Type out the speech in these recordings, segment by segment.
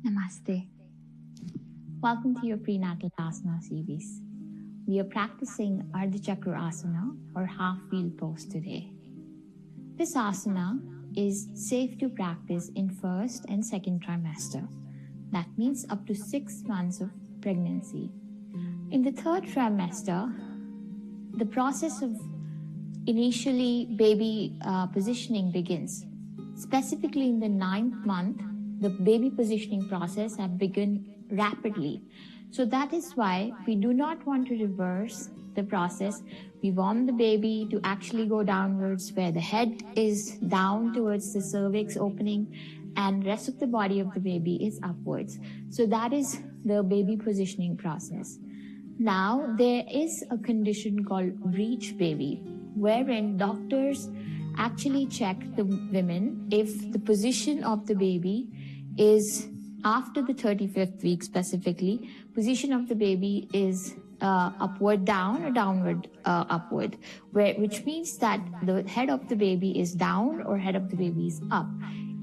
Namaste. Welcome to your prenatal asana series. We are practicing Ardha Chakrasana or half wheel pose today. This asana is safe to practice in first and second trimester. That means up to 6 months of pregnancy. In the third trimester, the process of initially baby positioning begins. Specifically in the 9th month, the baby positioning process has begun rapidly. So that is why we do not want to reverse the process. We want the baby to actually go downwards where the head is down towards the cervix opening and rest of the body of the baby is upwards. So that is the baby positioning process. Now there is a condition called breech baby, wherein doctors actually check the women if the position of the baby is after the 35th week specifically, position of the baby is upward down or downward upward, which means that the head of the baby is down or head of the baby is up.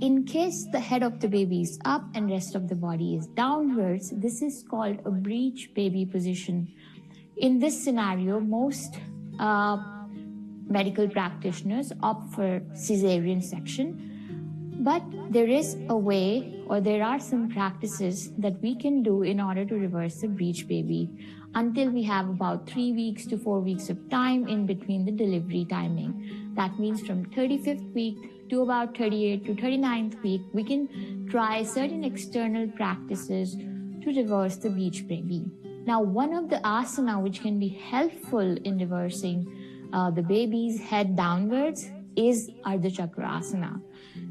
In case the head of the baby is up and rest of the body is downwards, this is called a breech baby position. In this scenario, most medical practitioners opt for cesarean section. But there is a way, or there are some practices that we can do in order to reverse the breech baby until we have about 3 weeks to 4 weeks of time in between the delivery timing. That means from 35th week to about 38th to 39th week, we can try certain external practices to reverse the breech baby. Now, one of the asana which can be helpful in reversing the baby's head downwards is Ardha Chakrasana.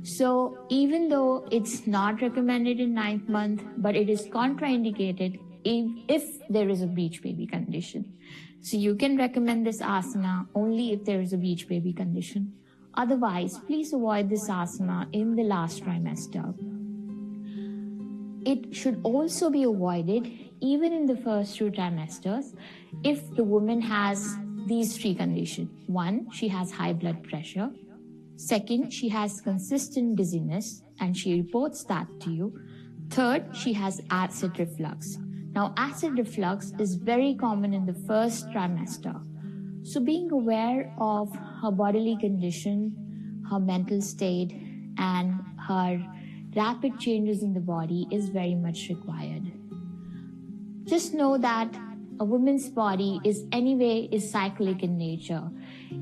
So even though it's not recommended in 9th month, but it is contraindicated if there is a breech baby condition. So you can recommend this asana only if there is a breech baby condition. Otherwise, please avoid this asana in the last trimester. It should also be avoided even in the first 2 trimesters if the woman has these 3 conditions. 1, she has high blood pressure. Second, she has consistent dizziness and she reports that to you. Third, she has acid reflux. Now, acid reflux is very common in the first trimester. So being aware of her bodily condition, her mental state, and her rapid changes in the body is very much required. Just know that a woman's body is cyclic in nature.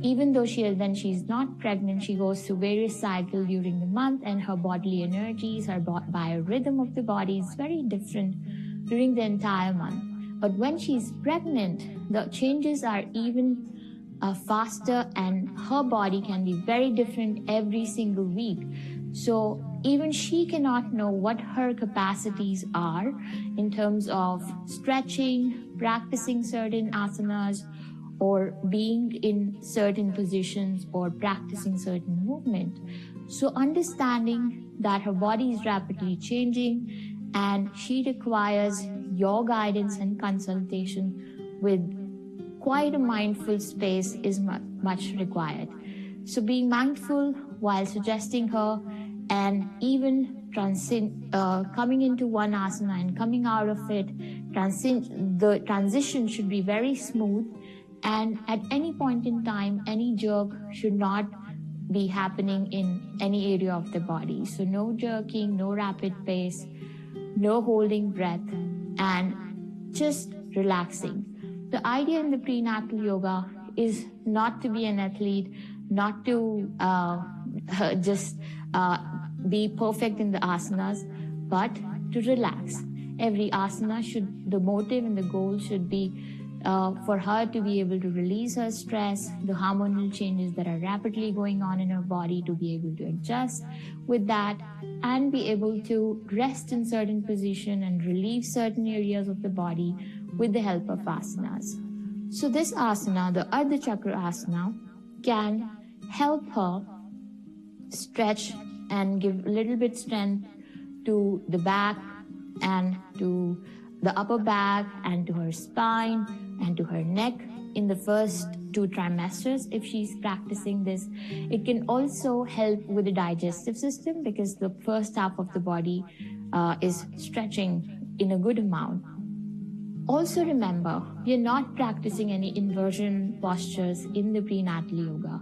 Even though when she's not pregnant, she goes through various cycles during the month, and her bodily energies, her biorhythm of the body is very different during the entire month. But when she's pregnant, the changes are even faster, and her body can be very different every single week. So even she cannot know what her capacities are in terms of stretching, practicing certain asanas, or being in certain positions or practicing certain movement. So understanding that her body is rapidly changing and she requires your guidance and consultation with quite a mindful space is much required. So being mindful while suggesting her and even coming into one asana and coming out of it, the transition should be very smooth, and at any point in time, any jerk should not be happening in any area of the body. So no jerking, no rapid pace, no holding breath, and just relaxing. The idea in the prenatal yoga is not to be an athlete, not to just be perfect in the asanas, but to relax. Every asana the motive and the goal should be for her to be able to release her stress, the hormonal changes that are rapidly going on in her body, to be able to adjust with that and be able to rest in certain position and relieve certain areas of the body with the help of asanas. So this asana, the Ardha Chakrasana, can help her stretch and give a little bit strength to the back and to the upper back and to her spine and to her neck in the first 2 trimesters if she's practicing this. It can also help with the digestive system because the first half of the body is stretching in a good amount. Also remember, we are not practicing any inversion postures in the prenatal yoga.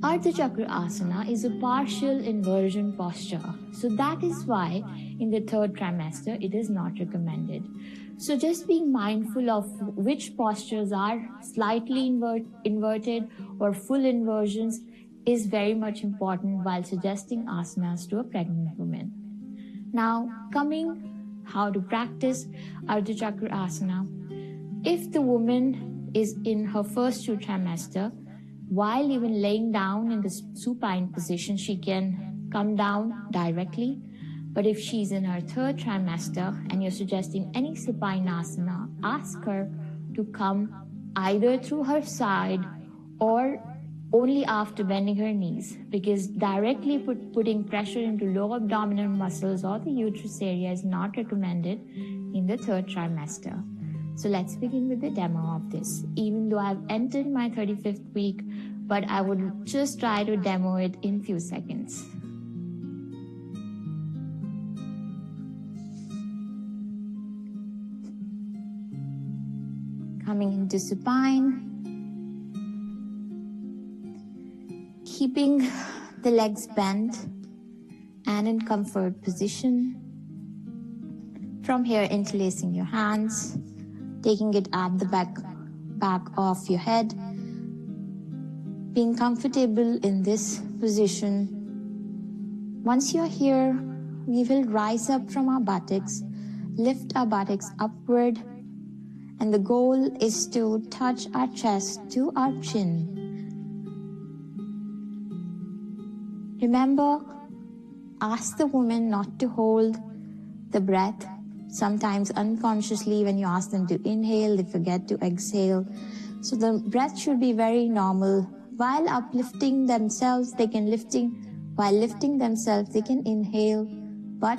Ardha Chakrasana is a partial inversion posture. So that is why in the third trimester, it is not recommended. So just being mindful of which postures are slightly inverted or full inversions is very much important while suggesting asanas to a pregnant woman. Now, coming how to practice Ardha Chakrasana. If the woman is in her first 2 trimester, while even laying down in the supine position, she can come down directly. But if she's in her 3rd trimester and you're suggesting any supine asana, ask her to come either through her side or only after bending her knees, because directly putting pressure into low abdominal muscles or the uterus area is not recommended in the 3rd trimester. So let's begin with the demo of this. Even though I've entered my 35th week, but I would just try to demo it in few seconds. Coming into supine. Keeping the legs bent and in comfort position. From here, interlacing your hands. Taking it at the back of your head. Being comfortable in this position. Once you're here, we will rise up from our buttocks, lift our buttocks upward, and the goal is to touch our chest to our chin. Remember, ask the woman not to hold the breath. Sometimes unconsciously when you ask them to inhale, they forget to exhale. So the breath should be very normal. While uplifting themselves, while lifting themselves, they can inhale, but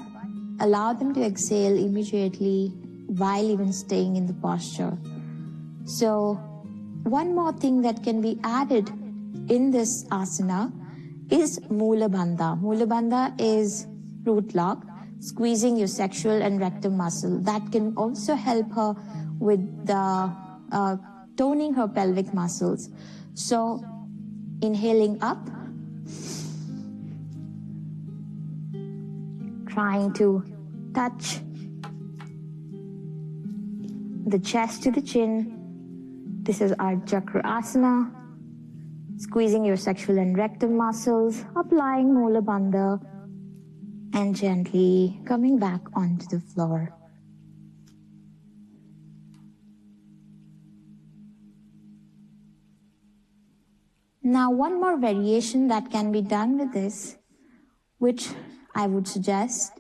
allow them to exhale immediately while even staying in the posture. So one more thing that can be added in this asana is Mula Bandha. Mula Bandha is root lock, squeezing your sexual and rectum muscle. That can also help her with the toning her pelvic muscles. So inhaling up, trying to touch the chest to the chin. This is our Chakrasana. Squeezing your sexual and rectum muscles, applying Mula Bandha, and gently coming back onto the floor. Now, one more variation that can be done with this, which I would suggest,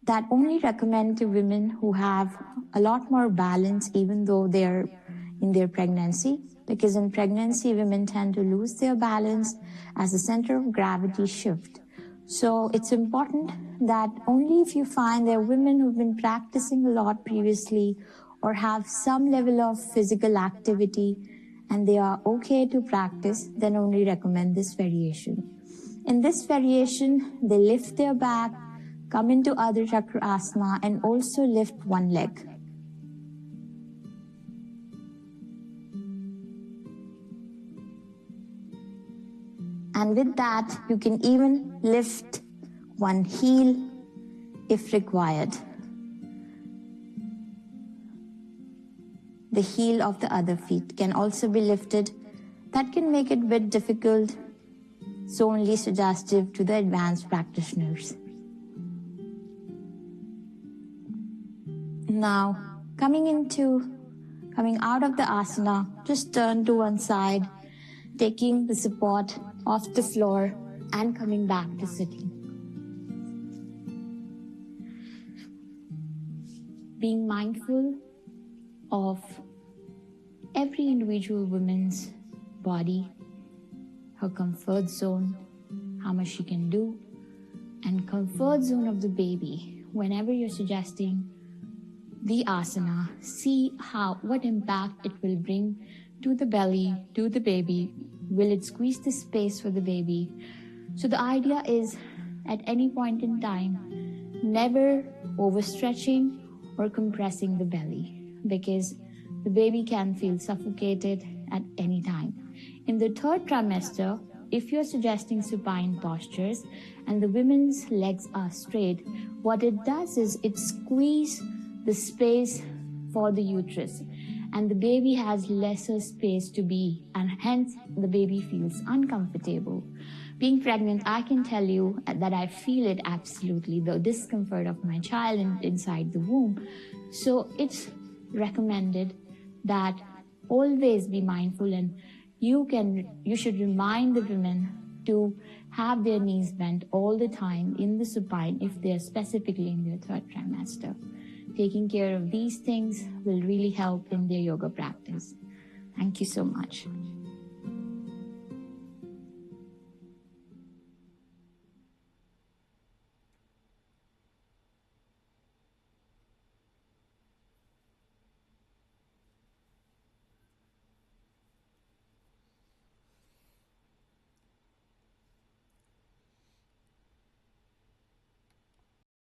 that only recommend to women who have a lot more balance even though they're in their pregnancy, because in pregnancy, women tend to lose their balance as the center of gravity shift. So it's important that only if you find there are women who've been practicing a lot previously or have some level of physical activity and they are okay to practice, then only recommend this variation. In this variation, they lift their back, come into Ardha Chakrasana, and also lift one leg. And with that, you can even lift one heel if required. The heel of the other feet can also be lifted. That can make it a bit difficult, so only suggestive to the advanced practitioners. Now, coming out of the asana, just turn to one side, taking the support off the floor and coming back to sitting. Being mindful of every individual woman's body, her comfort zone, how much she can do, and comfort zone of the baby. Whenever you're suggesting the asana, see what impact it will bring to the belly, to the baby. Will it squeeze the space for the baby? So the idea is, at any point in time, never overstretching or compressing the belly, because the baby can feel suffocated at any time. In the third trimester, if you're suggesting supine postures and the women's legs are straight, what it does is it squeezes the space for the uterus, and the baby has lesser space to be, and hence the baby feels uncomfortable. Being pregnant, I can tell you that I feel it absolutely, the discomfort of my child inside the womb. So it's recommended that always be mindful, and you should remind the women to have their knees bent all the time in the supine if they're specifically in their third trimester. Taking care of these things will really help in their yoga practice. Thank you so much.